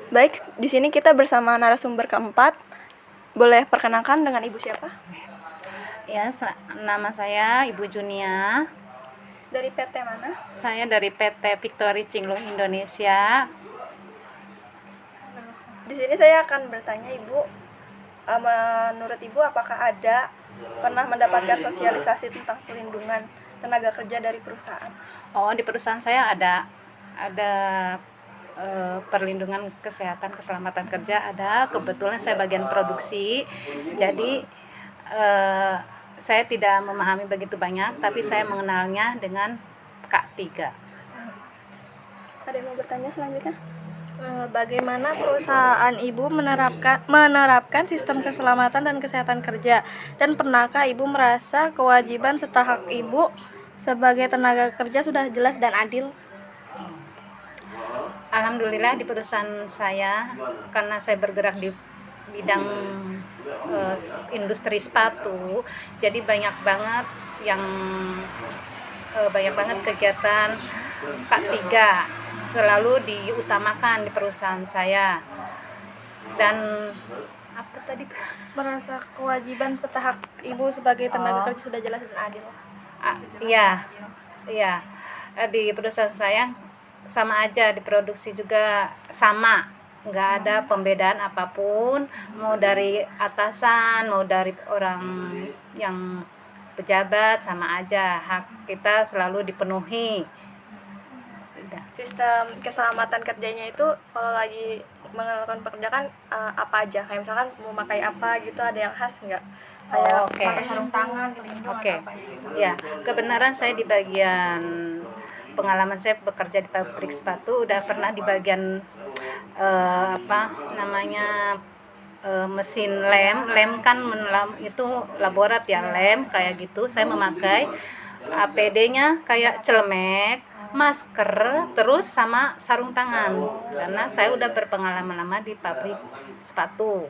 Baik, di sini kita bersama narasumber keempat. Boleh perkenalkan dengan Ibu siapa? Ya, nama saya Ibu Junia. Dari PT mana? Saya dari PT Victory Cinglung Indonesia. Di sini saya akan bertanya Ibu, menurut Ibu apakah ada pernah mendapatkan sosialisasi tentang pelindungan tenaga kerja dari perusahaan? Oh, di perusahaan saya ada perlindungan kesehatan keselamatan kerja ada. Kebetulan saya bagian produksi, jadi saya tidak memahami begitu banyak, tapi saya mengenalnya dengan K3. Ada yang mau bertanya selanjutnya? Bagaimana perusahaan Ibu menerapkan sistem keselamatan dan kesehatan kerja, dan pernahkah Ibu merasa kewajiban serta hak Ibu sebagai tenaga kerja sudah jelas dan adil? Alhamdulillah di perusahaan saya, karena saya bergerak di bidang industri sepatu, jadi banyak banget kegiatan K3 selalu diutamakan di perusahaan saya. Dan apa tadi? Merasa kewajiban serta hak Ibu sebagai tenaga kerja sudah jelas dan adil. Iya, di perusahaan saya sama aja, di produksi juga sama, nggak ada pembedaan apapun, mau dari atasan, mau dari orang yang pejabat, sama aja, hak kita selalu dipenuhi. Udah. Sistem keselamatan kerjanya itu kalau lagi melakukan pekerjaan apa aja? Kayak misalkan mau pakai apa gitu, ada yang khas nggak? Kayak Oke. pakai sarung tangan, pelindung Oke, atau apa gitu. ya, kebenaran saya di bagian pengalaman saya bekerja di pabrik sepatu, udah pernah di bagian apa namanya, mesin lem kan itu laborat ya, lem kayak gitu. Saya memakai APD-nya kayak celemek, masker, terus sama sarung tangan, karena saya udah berpengalaman lama di pabrik sepatu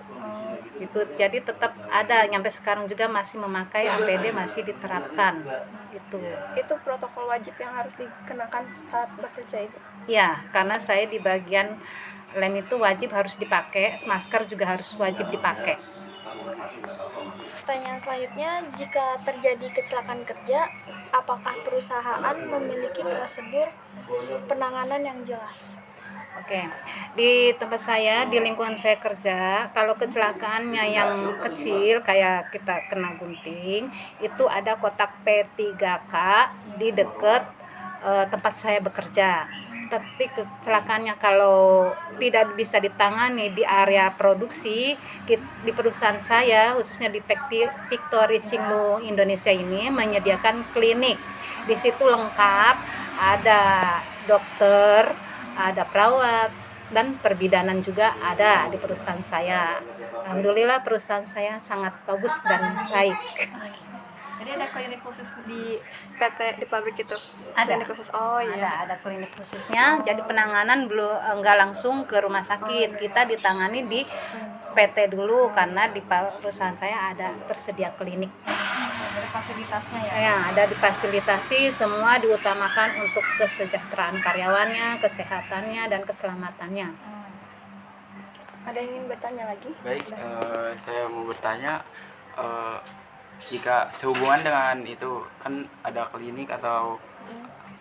gitu. Jadi tetap ada, nyampe sekarang juga masih memakai APD, masih diterapkan gitu. Itu protokol wajib yang harus dikenakan saat bekerja Ibu. Ya, karena saya di bagian lem itu wajib harus dipakai, masker juga harus wajib dipakai. Pertanyaan selanjutnya, jika terjadi kecelakaan kerja, apakah perusahaan memiliki prosedur penanganan yang jelas? Oke, di tempat saya, di lingkungan saya kerja, kalau kecelakaannya yang kecil kayak kita kena gunting, itu ada kotak P3K di dekat tempat saya bekerja. Tapi kecelakaannya kalau tidak bisa ditangani di area produksi, di perusahaan saya khususnya di Victory Cinglung Indonesia ini menyediakan klinik. Di situ lengkap, ada dokter, ada perawat, dan perbidanan juga ada di perusahaan saya. Alhamdulillah perusahaan saya sangat bagus dan baik. Jadi ada klinik khusus di PT di pabrik itu? Ada. Klinik khusus, oh iya. Ada klinik khususnya. Jadi penanganan belum enggak langsung ke rumah sakit. Kita ditangani di PT dulu, karena di perusahaan saya ada tersedia klinik. Ada fasilitasnya ya? Ya, ada difasilitasi, semua diutamakan untuk kesejahteraan karyawannya, kesehatannya, dan keselamatannya. Ada yang ingin bertanya lagi? Baik, saya mau bertanya, jika sehubungan dengan itu kan ada klinik atau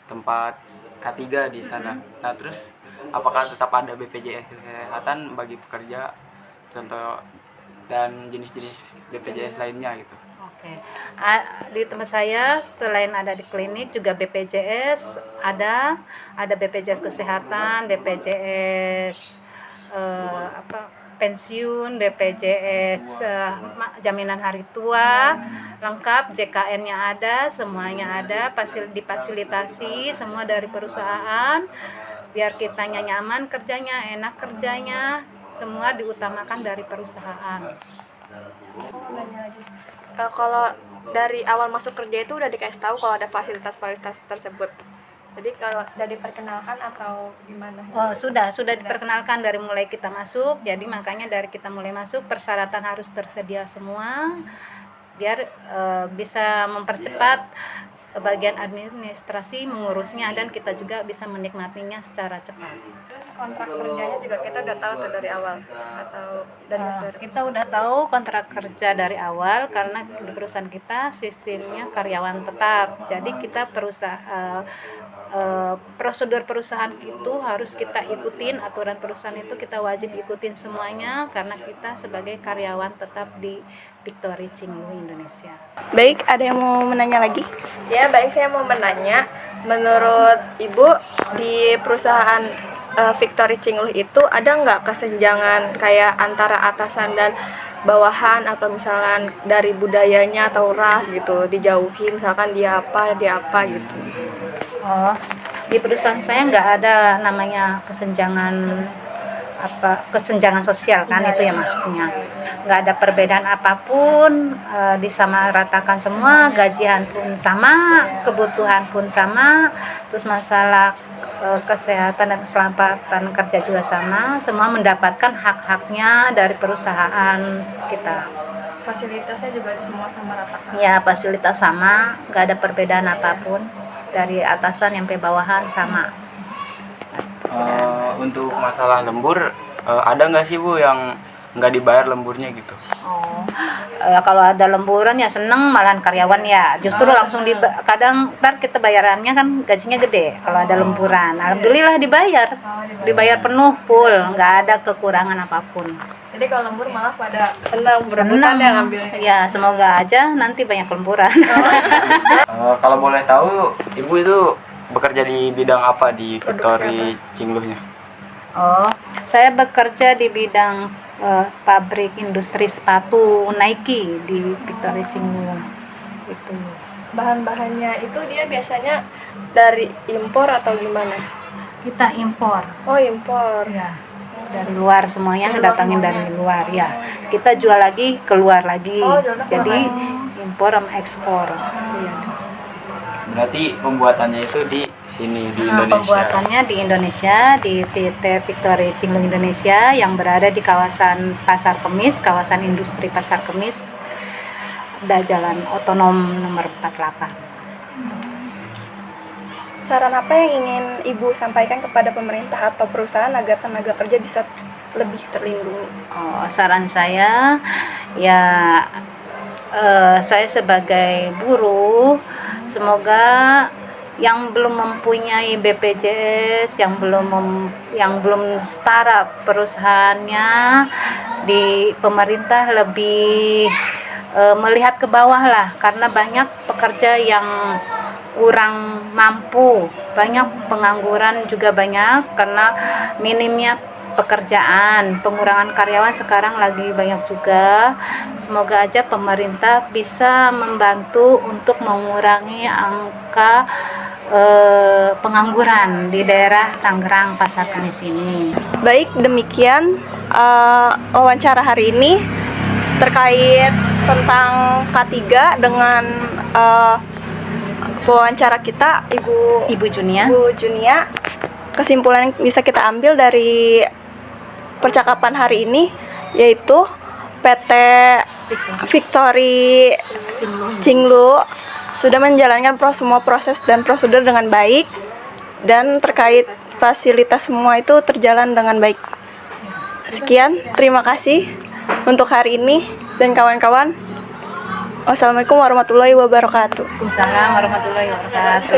tempat K3 di sana. Nah, terus apakah tetap ada BPJS kesehatan bagi pekerja, contoh, dan jenis-jenis BPJS lainnya gitu? Oke. Di tempat saya selain ada di klinik juga BPJS ada BPJS kesehatan, BPJS pensiun, BPJS jaminan hari tua, lengkap, JKN-nya ada, semuanya ada, difasilitasi semua dari perusahaan biar kitanya nyaman kerjanya, enak kerjanya, semua diutamakan dari perusahaan. Kalau dari awal masuk kerja itu udah dikasih tahu kalau ada fasilitas-fasilitas tersebut. Jadi kalau udah diperkenalkan atau gimana? Oh, sudah diperkenalkan dari mulai kita masuk. Jadi makanya dari kita mulai masuk persyaratan harus tersedia semua biar bisa mempercepat bagian administrasi mengurusnya dan kita juga bisa menikmatinya secara cepat. Terus kontrak kerjanya juga kita udah tahu tuh dari awal atau dari dasar? Kita udah tahu kontrak kerja dari awal karena di perusahaan kita sistemnya karyawan tetap. Jadi kita prosedur perusahaan itu harus kita ikutin, aturan perusahaan itu kita wajib ikutin semuanya karena kita sebagai karyawan tetap di Victory Cingluh Indonesia. Baik, ada yang mau menanya lagi? Ya, baik, saya mau menanya, menurut Ibu di perusahaan Victory Cingluh itu ada nggak kesenjangan kayak antara atasan dan bawahan, atau misalkan dari budayanya atau ras gitu dijauhi, misalkan dia apa gitu? Oh, di perusahaan saya nggak ada namanya kesenjangan sosial kan, itu ya maksudnya. Nggak ada perbedaan apapun, disamaratakan semua, gajian pun sama, kebutuhan pun sama, terus masalah kesehatan dan keselamatan kerja juga sama, semua mendapatkan hak-haknya dari perusahaan kita. Fasilitasnya juga semua sama ratakan? Ya, fasilitas sama, nggak ada perbedaan apapun, dari atasan sampai bawahan sama. Untuk masalah lembur, ada nggak sih Bu yang nggak dibayar lemburnya gitu? Kalau ada lemburan ya seneng, malahan karyawan ya justru langsung kadang ntar kita bayarannya kan gajinya gede kalau ada lemburan. Alhamdulillah dibayar penuh full, nggak ada kekurangan apapun. Jadi kalau lembur malah pada senang berebutan ya ngambilnya? Ya, semoga aja nanti banyak lemburan. Kalau boleh tahu, Ibu itu bekerja di bidang apa di Victory Cingluhnya? Oh, saya bekerja di bidang pabrik industri sepatu Nike di Victory Cingluh. Itu. Bahan-bahannya itu dia biasanya dari impor atau gimana? Kita impor. Oh, impor. Ya. Dari luar semuanya ngedatangin dari luar ya. Kita jual lagi keluar lagi. Jadi impor sama ekspor. Ya. Berarti pembuatannya itu di sini di Indonesia. Pembuatannya di Indonesia, di PT Victory Cingluh Indonesia yang berada di kawasan Pasar Kemis, kawasan industri Pasar Kemis, ada Jalan Otonom nomor 48. Saran apa yang ingin Ibu sampaikan kepada pemerintah atau perusahaan agar tenaga kerja bisa lebih terlindungi? Saran saya ya, saya sebagai buruh, semoga yang belum mempunyai BPJS, yang belum setara perusahaannya, di pemerintah lebih melihat ke bawah lah, karena banyak pekerja yang kurang mampu, banyak pengangguran juga banyak karena minimnya pekerjaan, pengurangan karyawan sekarang lagi banyak juga. Semoga aja pemerintah bisa membantu untuk mengurangi angka pengangguran di daerah Tangerang Pasar Kemis ini. Baik, demikian wawancara hari ini terkait tentang K3 dengan pewawancara kita Ibu Junia. Kesimpulan yang bisa kita ambil dari percakapan hari ini yaitu PT Victory Cingluh sudah menjalankan semua proses dan prosedur dengan baik, dan terkait fasilitas semua itu terjalan dengan baik. Sekian, terima kasih untuk hari ini dan kawan-kawan. Wassalamualaikum warahmatullahi wabarakatuh. Waalaikumsalam warahmatullahi wabarakatuh.